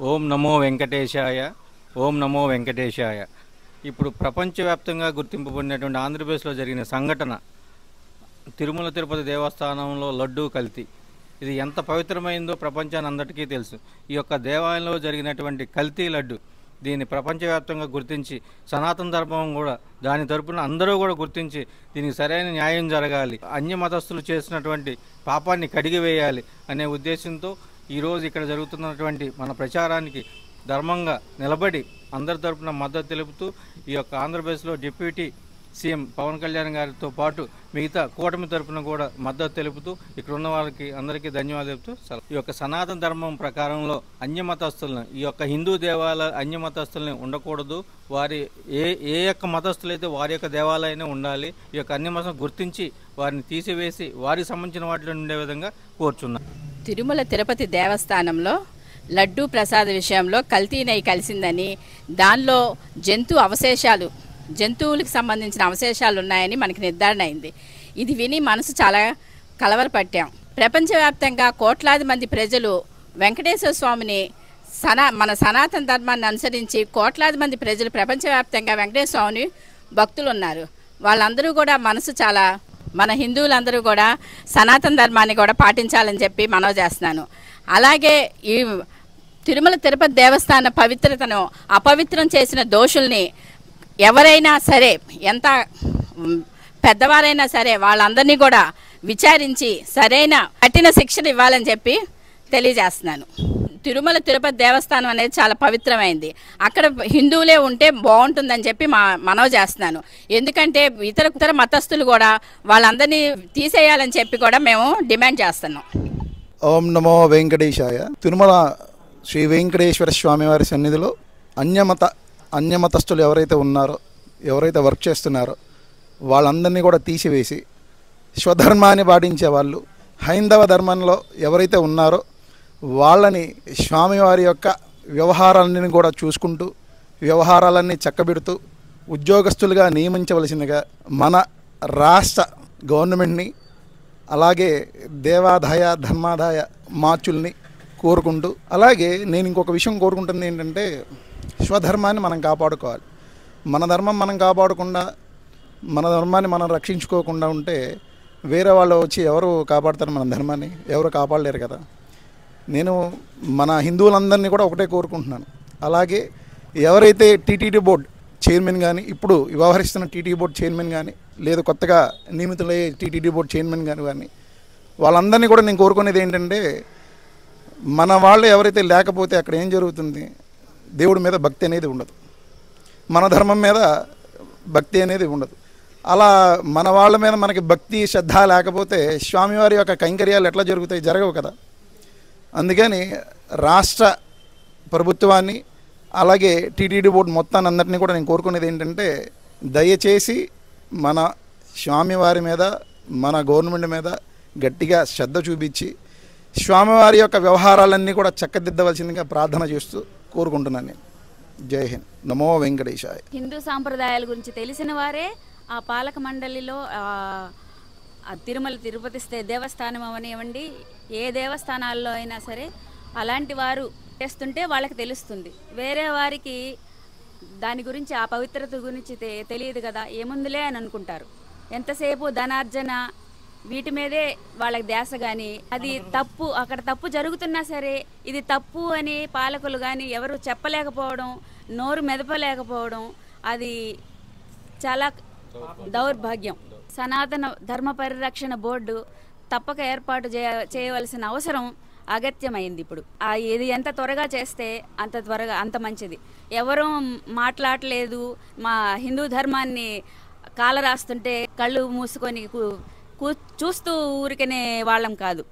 ఓం నమో వెంకటేశాయ. ఓం నమో వెంకటేశాయ. ఇప్పుడు ప్రపంచవ్యాప్తంగా గుర్తింపు పొందినటువంటి ఆంధ్రప్రదేశ్లో జరిగిన సంఘటన తిరుమల తిరుపతి దేవస్థానంలో లడ్డూ కల్తీ. ఇది ఎంత పవిత్రమైందో ప్రపంచాన్ని అందరికీ తెలుసు. ఈ యొక్క దేవాలయంలో జరిగినటువంటి కల్తీ లడ్డు దీన్ని ప్రపంచవ్యాప్తంగా గుర్తించి సనాతన ధర్మం కూడా దాని తరపున అందరూ కూడా గుర్తించి దీనికి సరైన న్యాయం జరగాలి, అన్య మతస్థులు చేసినటువంటి పాపాన్ని కడిగివేయాలి అనే ఉద్దేశంతో ఈరోజు ఇక్కడ జరుగుతున్నటువంటి మన ప్రచారానికి ధర్మంగా నిలబడి అందరి తరపున మద్దతు తెలుపుతూ ఈ యొక్క ఆంధ్రప్రదేశ్లో డిప్యూటీ సీఎం పవన్ కళ్యాణ్ గారితో పాటు మిగతా కూటమి తరపున కూడా మద్దతు తెలుపుతూ ఇక్కడ ఉన్న వాళ్ళకి అందరికీ ధన్యవాదాలు చెప్తూ ఈ యొక్క సనాతన ధర్మం ప్రకారంలో అన్యమతస్థులను ఈ యొక్క హిందూ దేవాలయ అన్యమతస్థుల్ని ఉండకూడదు. వారి ఏ యొక్క మతస్థులైతే వారి యొక్క దేవాలయనే ఉండాలి. ఈ యొక్క అన్యమతం గుర్తించి వారిని తీసివేసి వారికి సంబంధించిన వాటిలో ఉండే విధంగా కోరుచున్నాం. తిరుమల తిరుపతి దేవస్థానంలో లడ్డూ ప్రసాద విషయంలో కల్తీ నెయ్యి కలిసిందని, దానిలో జంతువులకు సంబంధించిన అవశేషాలు ఉన్నాయని మనకి నిర్ధారణ అయింది. ఇది విని మనసు చాలా కలవరపట్టాం. ప్రపంచవ్యాప్తంగా కోట్లాది మంది ప్రజలు వెంకటేశ్వర స్వామిని మన సనాతన ధర్మాన్ని అనుసరించి కోట్లాది మంది ప్రజలు ప్రపంచవ్యాప్తంగా వెంకటేశ్వర స్వామిని భక్తులు ఉన్నారు. వాళ్ళందరూ కూడా మన హిందువులందరూ కూడా సనాతన ధర్మాన్ని కూడా పాటించాలని చెప్పి మనవి చేస్తున్నాను. అలాగే ఈ తిరుమల తిరుపతి దేవస్థాన పవిత్రతను అపవిత్రం చేసిన దోషుల్ని ఎవరైనా సరే, ఎంత పెద్దవారైనా సరే, వాళ్ళందరినీ కూడా విచారించి సరైన కఠిన శిక్షణ ఇవ్వాలని చెప్పి తెలియజేస్తున్నాను. తిరుమల తిరుపతి దేవస్థానం అనేది చాలా పవిత్రమైంది. అక్కడ హిందువులే ఉంటే బాగుంటుందని చెప్పి మనవి చేస్తున్నాను. ఎందుకంటే ఇతర మతస్థులు కూడా వాళ్ళందరినీ తీసేయాలని చెప్పి కూడా మేము డిమాండ్ చేస్తున్నాం. ఓం నమో వెంకటేశాయ. తిరుమల శ్రీ వెంకటేశ్వర స్వామివారి సన్నిధిలో అన్యమతస్థులు ఎవరైతే వర్క్ చేస్తున్నారో వాళ్ళందరినీ కూడా తీసివేసి స్వధర్మాన్ని పాటించే వాళ్ళు, హైందవ ధర్మంలో ఎవరైతే ఉన్నారో వాళ్ళని స్వామివారి యొక్క వ్యవహారాలన్నీ కూడా చూసుకుంటూ వ్యవహారాలన్నీ చక్కబెడుతూ ఉద్యోగస్తులుగా నియమించవలసిందిగా మన రాష్ట్ర గవర్నమెంట్ని, అలాగే దేవాదాయ ధర్మాదాయ మార్చుల్ని కోరుకుంటూ, అలాగే నేను ఇంకొక విషయం కోరుకుంటుంది ఏంటంటే, స్వధర్మాన్ని మనం కాపాడుకోవాలి. మన ధర్మం మనం కాపాడకుండా, మన ధర్మాన్ని మనం రక్షించుకోకుండా ఉంటే వేరే వాళ్ళు వచ్చి ఎవరు కాపాడతారు? మన ధర్మాన్ని ఎవరు కాపాడలేరు కదా. నేను మన హిందువులందరినీ కూడా ఒకటే కోరుకుంటున్నాను. అలాగే ఎవరైతే టీటీడీ బోర్డు చైర్మన్ కానీ, ఇప్పుడు వ్యవహరిస్తున్న టీటీడీ బోర్డు చైర్మన్ కానీ, లేదు కొత్తగా నియమితులయ్యే టీటీడీ బోర్డు చైర్మన్ కానీ వాళ్ళందరినీ కూడా నేను కోరుకునేది ఏంటంటే, మన వాళ్ళు ఎవరైతే లేకపోతే అక్కడ ఏం జరుగుతుంది? దేవుడి మీద భక్తి అనేది ఉండదు, మన ధర్మం మీద భక్తి అనేది ఉండదు. అలా మన వాళ్ళ మీద మనకి భక్తి శ్రద్ధ లేకపోతే స్వామివారి యొక్క కైంకర్యాలు ఎట్లా జరుగుతాయి? జరగవు కదా. అందుకని రాష్ట్ర ప్రభుత్వాన్ని, అలాగే టీటీడీ బోర్డు మొత్తాన్ని అందరినీ కూడా నేను కోరుకునేది ఏంటంటే, దయచేసి మన స్వామివారి మీద, మన గవర్నమెంట్ మీద గట్టిగా శ్రద్ధ చూపించి స్వామివారి యొక్క వ్యవహారాలన్నీ కూడా చక్కదిద్దవలసిందిగా ప్రార్థన చేస్తూ కోరుకుంటున్నాను నేను. జై హింద్. నమో వెంకటేశాయ. హిందూ సాంప్రదాయాల గురించి తెలిసిన వారే ఆ పాలక మండలిలో తిరుమల తిరుపతి దేవస్థానం అవనివ్వండి, ఏ దేవస్థానాల్లో అయినా సరే అలాంటి వారు చేస్తుంటే వాళ్ళకి తెలుస్తుంది. వేరే వారికి దాని గురించి, ఆ పవిత్రత గురించి తెలియదు కదా, ఏముందులే అని అనుకుంటారు. ఎంతసేపు ధనార్జన వీటి మీదే వాళ్ళకి ధ్యాస. కానీ అది తప్పు, అక్కడ తప్పు జరుగుతున్నా సరే ఇది తప్పు అని పాలకులు కానీ ఎవరు చెప్పలేకపోవడం, నోరు మెదపలేకపోవడం, అది చాలా దౌర్భాగ్యం. సనాతన ధర్మ పరిరక్షణ బోర్డు తప్పక ఏర్పాటు చేయవలసిన అవసరం అగత్యమైంది. ఇప్పుడు ఇది ఎంత త్వరగా చేస్తే అంత మంచిది. ఎవరూ మాట్లాడలేదు, మా హిందూ ధర్మాన్ని కాలరాస్తుంటే కళ్ళు మూసుకొని చూస్తూ ఊరికనే వాళ్ళం కాదు,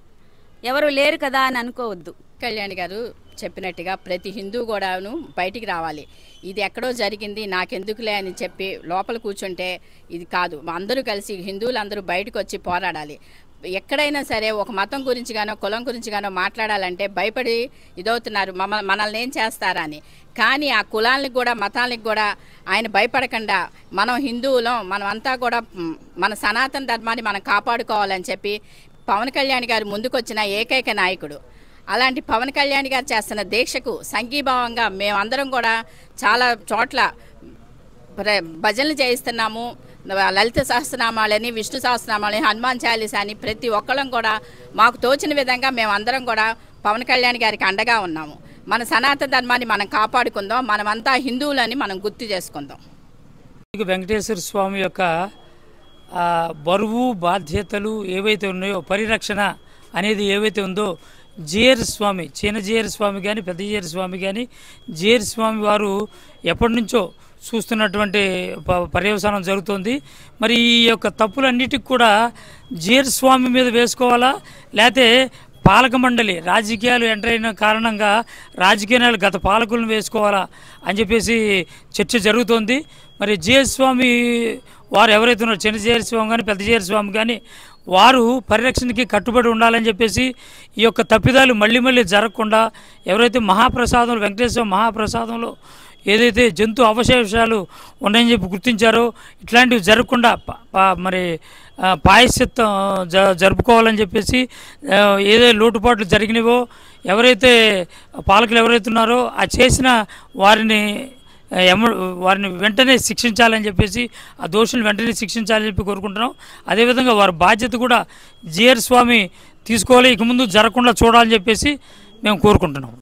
ఎవరు లేరు కదా అని అనుకోవద్దు. కళ్యాణ్ గారు చెప్పినట్టుగా ప్రతి హిందూ కూడాను బయటికి రావాలి. ఇది ఎక్కడో జరిగింది నాకెందుకులే అని చెప్పి లోపల కూర్చుంటే ఇది కాదు. అందరూ కలిసి హిందువులందరూ బయటకు వచ్చి పోరాడాలి. ఎక్కడైనా సరే ఒక మతం గురించి గానో కులం గురించి గానో మాట్లాడాలంటే భయపడి ఇదవుతున్నారు, మనల్ని ఏం చేస్తారా అని. కానీ ఆ కులానికి కూడా మతానికి కూడా ఆయన భయపడకుండా మనం హిందువులం, మనమంతా కూడా మన సనాతన ధర్మాన్ని మనం కాపాడుకోవాలని చెప్పి పవన్ కళ్యాణ్ గారు ముందుకొచ్చిన ఏకైక నాయకుడు. అలాంటి పవన్ కళ్యాణ్ గారు చేస్తున్న దీక్షకు సంఘీభావంగా మేమందరం కూడా చాలా చోట్ల భజనలు చేయిస్తున్నాము. లలిత సహస్రనామాలని, విష్ణు సహస్రనామాలని, హనుమాన్ చాలీసా అని ప్రతి ఒక్కళ్ళం కూడా మాకు తోచిన విధంగా మేమందరం కూడా పవన్ కళ్యాణ్ గారికి అండగా ఉన్నాము. మన సనాతన ధర్మాన్ని మనం కాపాడుకుందాం, మనమంతా హిందువులని మనం గుర్తు చేసుకుందాం. వెంకటేశ్వర స్వామి యొక్క బరువు బాధ్యతలు ఏవైతే ఉన్నాయో, పరిరక్షణ అనేది ఏవైతే ఉందో, జిఆర్ స్వామి, చిన్న జిఆర్ స్వామి కానీ పెద్ద జిఆర్ స్వామి కానీ, జిఆర్ స్వామి వారు ఎప్పటి నుంచో చూస్తున్నటువంటి పర్యవసానం జరుగుతుంది. మరి ఈ యొక్క తప్పులన్నిటికి కూడా జిఆర్ స్వామి మీద వేసుకోవాలా, లేకపోతే పాలక మండలి రాజకీయాలు ఎంటర్ అయిన కారణంగా రాజకీయాలు గత పాలకులను వేసుకోవాలా అని చెప్పేసి చర్చ జరుగుతోంది. మరి జిఆర్ స్వామి వారు ఎవరైతే ఉన్నారో, చిన్న జిఆర్ స్వామి కానీ పెద్ద జిఆర్ స్వామి కానీ, వారు పరిరక్షణకి కట్టుబడి ఉండాలని చెప్పేసి ఈ యొక్క తప్పిదాలు మళ్ళీ మళ్ళీ జరగకుండా ఎవరైతే మహాప్రసాదంలో, వెంకటేశ్వర మహాప్రసాదంలో ఏదైతే జంతు అవశేషాలు ఉన్నాయని చెప్పి గుర్తించారో, ఇట్లాంటివి జరగకుండా మరి పాయశ్చిత్తం జరుపుకోవాలని చెప్పేసి ఏదో లోటుపాట్లు జరిగినవో, ఎవరైతే పాలకులు ఎవరైతే ఉన్నారో ఆ చేసిన వారిని వెంటనే శిక్షించాలని చెప్పేసి, ఆ దోషులను వెంటనే శిక్షించాలని చెప్పి కోరుకుంటున్నాం. అదేవిధంగా వారి బాధ్యత కూడా జిఆర్ స్వామి తీసుకోవాలి, ఇక ముందు జరగకుండా చూడాలని చెప్పేసి మేము కోరుకుంటున్నాం.